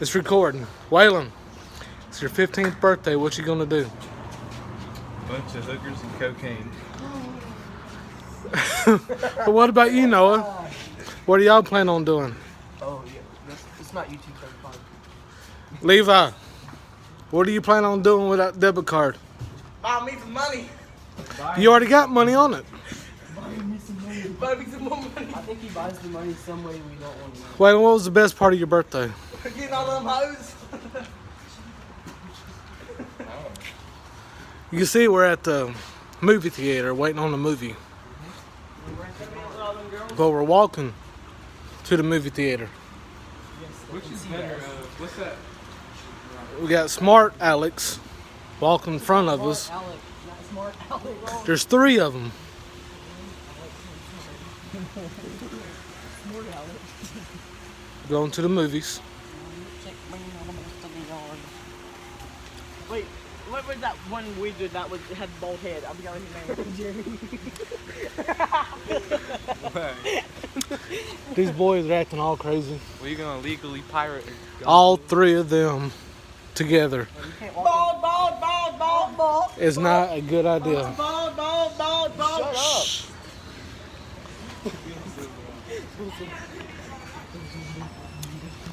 It's recording. Waylon, it's your 15th birthday. What you gonna do? Bunch of hookers and cocaine. But what about you, Noah? What do y'all plan on doing? Oh, yeah. It's not YouTube 35. Levi, what do you plan on doing with that debit card? Buy me some money. You already got money on it. Buy me some more money. I think he buys the money some way we don't want to know. Waylon, what was the best part of your birthday? Getting all them hoes. You can see we're at the movie theater waiting on the movie. But we're walking to the movie theater. Which is better? What's that? We got Smart Alex walking in front of us. Alec, not smart Alec. There's 3 of them. Smart Alec. Going to the movies. Wait, what was that one wizard that had bald head? I forgot his name. Jeremy. These boys are acting all crazy. Well, you gonna legally pirate? All 3 of them together Bald, bald, bald, bald, bald. is not a good idea. Bald, bald, bald, bald. Shut up.